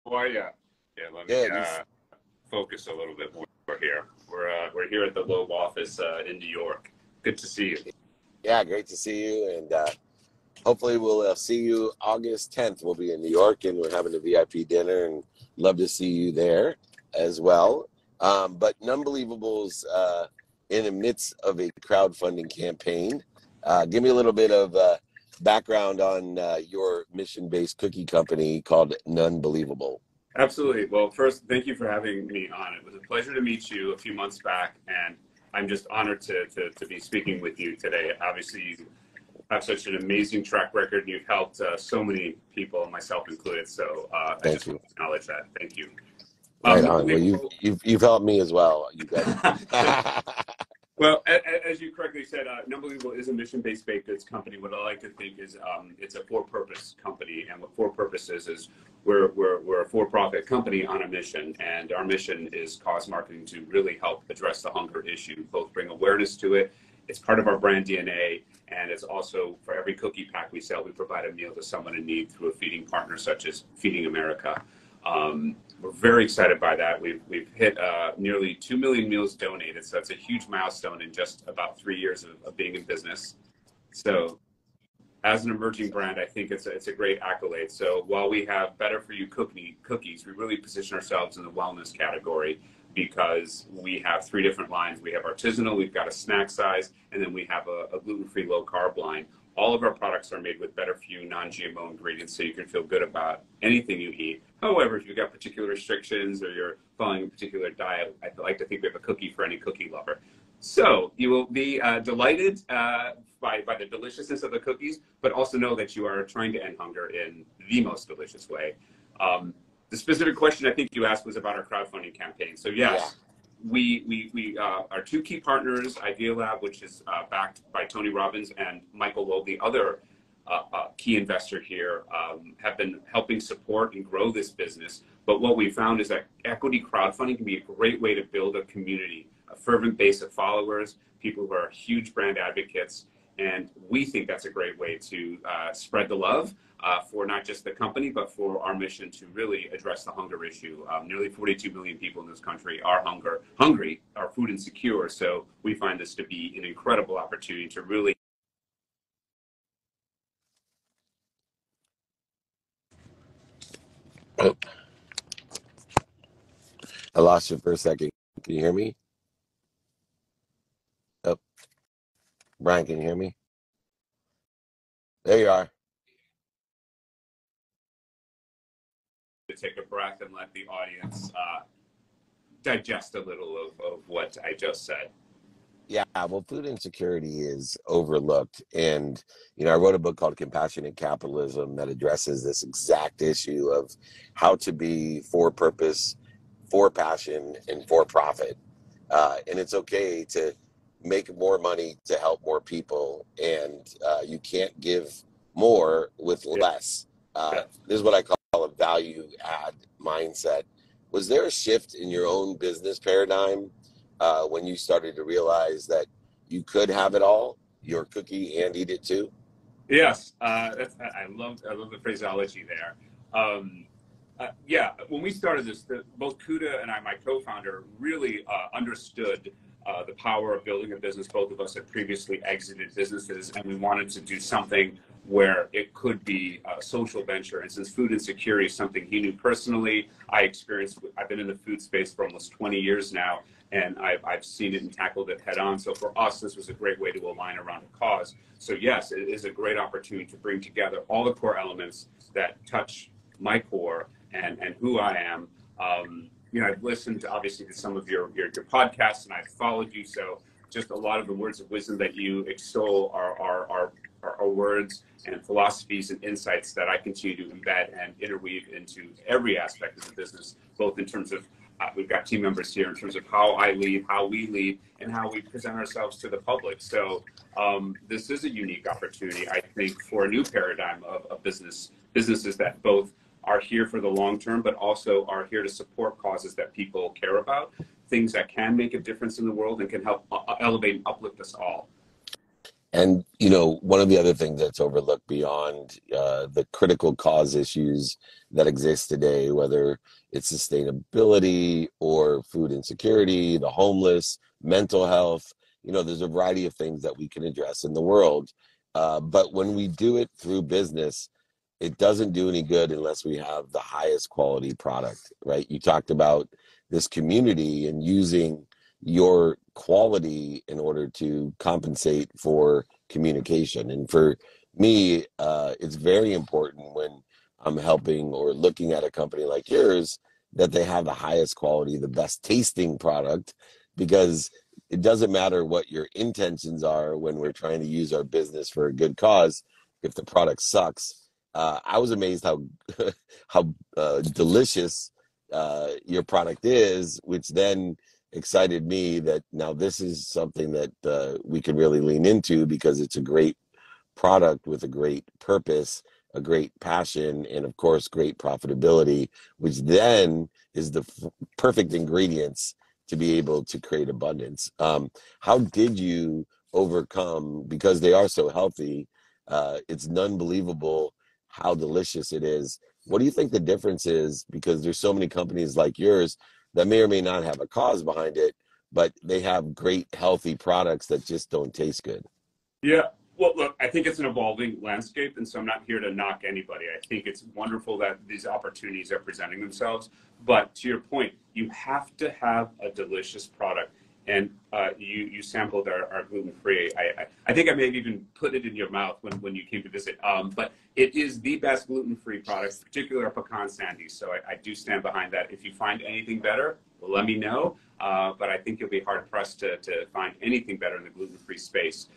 How are you? Yeah, let me Good. focus a little bit more here. We're here at the Loeb office in New York. Good to see you. Yeah, great to see you. And hopefully we'll see you August 10th. We'll be in New York and we're having a VIP dinner and love to see you there as well. But Nunbelievable's in the midst of a crowdfunding campaign. Give me a little bit of background on your mission-based cookie company called Nunbelievable. Absolutely. Well, first, thank you for having me on. It was a pleasure to meet you a few months back, and I'm just honored to be speaking with you today. Obviously, you have such an amazing track record, and you've helped so many people, myself included. So I just want to acknowledge that. Thank you. Right on. Well, you've helped me as well. You guys. Well, as you correctly said, Nunbelievable is a mission-based baked goods company. What I like to think is it's a for-purpose company, and what for-purpose is we're a for-profit company on a mission, and our mission is cause marketing to really help address the hunger issue, both bring awareness to it. It's part of our brand DNA, and it's also for every cookie pack we sell, we provide a meal to someone in need through a feeding partner such as Feeding America. We're very excited by that. We've hit nearly 2 million meals donated, so it's a huge milestone in just about 3 years of being in business. So as an emerging brand, I think it's a great accolade. So while we have better for you cookies, we really position ourselves in the wellness category because we have 3 different lines. We have artisanal, we've got a snack size, and then we have a gluten-free low carb line. All of our products are made with better for you non-GMO ingredients, so you can feel good about anything you eat. However, if you've got particular restrictions or you're following a particular diet, I'd like to think we have a cookie for any cookie lover. So you will be delighted by the deliciousness of the cookies, but also know that you are trying to end hunger in the most delicious way. The specific question I think you asked was about our crowdfunding campaign. So yes, we our 2 key partners, Idea Lab, which is backed by Tony Robbins, and Michael Loeb, the other key investor here, have been helping support and grow this business. But what we found is that equity crowdfunding can be a great way to build a community, a fervent base of followers, people who are huge brand advocates. And we think that's a great way to spread the love for not just the company, but for our mission to really address the hunger issue. Nearly 42 million people in this country are hungry, are food insecure. So we find this to be an incredible opportunity to really. Oh, I lost you for a second. Can you hear me? Oh, Bryan, can you hear me? There you are. To take a breath and let the audience digest a little of what I just said. Yeah, well, food insecurity is overlooked. And, I wrote a book called Compassionate Capitalism that addresses this exact issue of how to be for purpose, for passion, and for profit. And it's okay to make more money to help more people. And you can't give more with less. This is what I call a value add mindset. Was there a shift in your own business paradigm when you started to realize that you could have it all, your cookie, and eat it too? Yes, I love the phraseology there. When we started this, both Kuda and I, my co-founder, really understood the power of building a business. Both of us had previously exited businesses, and we wanted to do something where it could be a social venture. And since food insecurity is something he knew personally, I've been in the food space for almost 20 years now, and I've seen it and tackled it head on. So for us, this was a great way to align around a cause. So yes, it is a great opportunity to bring together all the core elements that touch my core and who I am. I've listened to, obviously, to some of your podcasts, and I've followed you. So just a lot of the words of wisdom that you extol are words and philosophies and insights that I continue to embed and interweave into every aspect of the business, both in terms of we've got team members here in terms of how I lead, how we lead, and how we present ourselves to the public. So this is a unique opportunity, I think, for a new paradigm of businesses that both are here for the long term, but also are here to support causes that people care about, things that can make a difference in the world and can help elevate and uplift us all. And, one of the other things that's overlooked beyond the critical cause issues that exist today, whether it's sustainability or food insecurity, the homeless, mental health, there's a variety of things that we can address in the world. But when we do it through business, it doesn't do any good unless we have the highest quality product, right? You talked about this community and using your quality in order to compensate for communication. And for me, it's very important when I'm helping or looking at a company like yours that they have the highest quality, the best tasting product, because it doesn't matter what your intentions are when we're trying to use our business for a good cause. If the product sucks, I was amazed how how delicious your product is, which then excited me that now this is something that we can really lean into because it's a great product with a great purpose, a great passion, and of course, great profitability, which then is the perfect ingredients to be able to create abundance. How did you overcome, because they are so healthy, it's unbelievable how delicious it is. What do you think the difference is? Because there's so many companies like yours that may or may not have a cause behind it, but they have great, healthy products that just don't taste good. Yeah. Well, look, I think it's an evolving landscape, and so I'm not here to knock anybody. I think it's wonderful that these opportunities are presenting themselves. But to your point, you have to have a delicious product. And you sampled our gluten-free. I think I may have even put it in your mouth when you came to visit. But it is the best gluten-free product, particularly our pecan sandies. So I do stand behind that. If you find anything better, well, let me know. But I think you'll be hard-pressed to find anything better in the gluten-free space.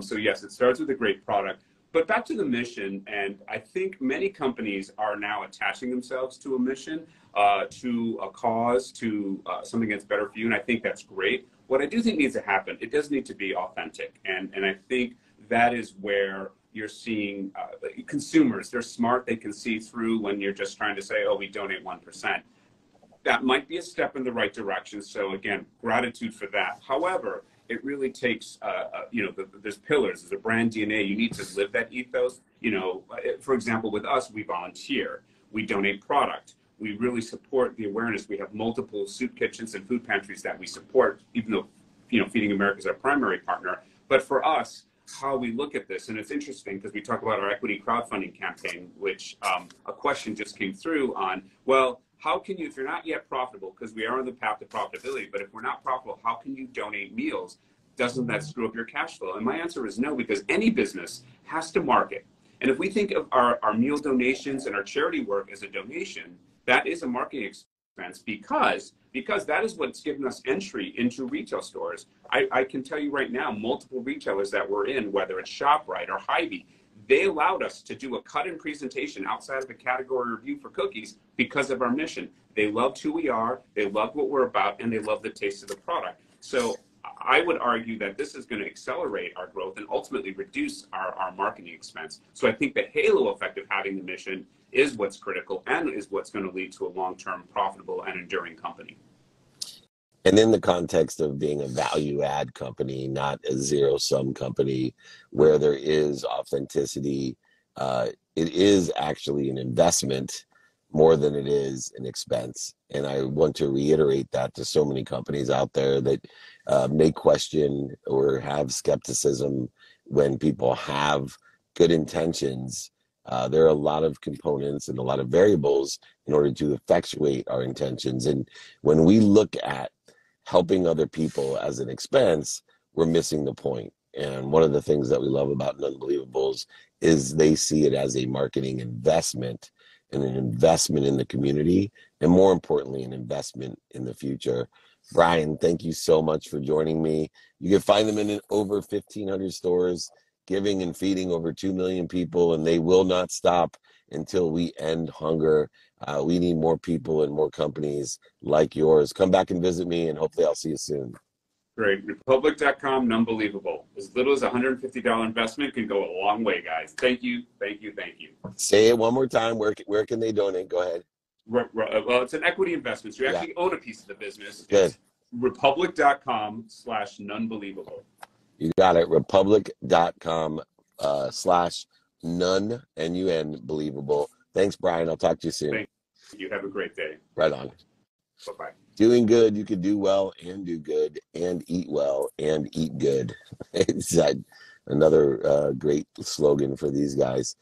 So yes, it starts with a great product. But back to the mission, and I think many companies are now attaching themselves to a mission, to a cause, to something that's better for you, and I think that's great. What I do think needs to happen, it does need to be authentic, and I think that is where you're seeing consumers, they're smart, they can see through when you're just trying to say, oh, we donate 1%. That might be a step in the right direction, so again, gratitude for that. However, it really takes, there's pillars, there's a brand DNA. You need to live that ethos. For example, with us, we volunteer, we donate product, we really support the awareness. We have multiple soup kitchens and food pantries that we support, even though, Feeding America is our primary partner. But for us, how we look at this, and it's interesting because we talk about our equity crowdfunding campaign, which a question just came through on, well, how can you, if you're not yet profitable, because we are on the path to profitability, but if we're not profitable, how can you donate meals? Doesn't that screw up your cash flow? And my answer is no, because any business has to market. And if we think of our meal donations and our charity work as a donation, that is a marketing expense because that is what's given us entry into retail stores. I can tell you right now, multiple retailers that we're in, whether it's ShopRite or Hy-Vee, they allowed us to do a cut-in presentation outside of the category review for cookies because of our mission. They loved who we are, they loved what we're about, and they love the taste of the product. So I would argue that this is going to accelerate our growth and ultimately reduce our marketing expense. So I think the halo effect of having the mission is what's critical and is what's going to lead to a long-term profitable and enduring company. And in the context of being a value add company, not a zero sum company where there is authenticity, it is actually an investment more than it is an expense. And I want to reiterate that to so many companies out there that may question or have skepticism when people have good intentions. There are a lot of components and a lot of variables in order to effectuate our intentions. And when we look at helping other people as an expense, we're missing the point. And one of the things that we love about Nunbelievables is they see it as a marketing investment and an investment in the community, and more importantly, an investment in the future. Bryan, thank you so much for joining me. You can find them in over 1,500 stores, giving and feeding over 2 million people, and they will not stop until we end hunger. We need more people and more companies like yours. Come back and visit me, and hopefully I'll see you soon. Great. Republic.com, Nunbelievable. As little as a $150 investment can go a long way, guys. Thank you, thank you, thank you. Say it one more time. Where can they donate? Go ahead. Well, it's an equity investment, so you actually own a piece of the business. Good. It's Republic.com/Nunbelievable. You got it. Republic.com slash none, N-U-N, believable. Thanks, Bryan. I'll talk to you soon. Thank you. Have a great day. Right on. Bye-bye. Doing good. You can do well and do good and eat well and eat good. It's another great slogan for these guys.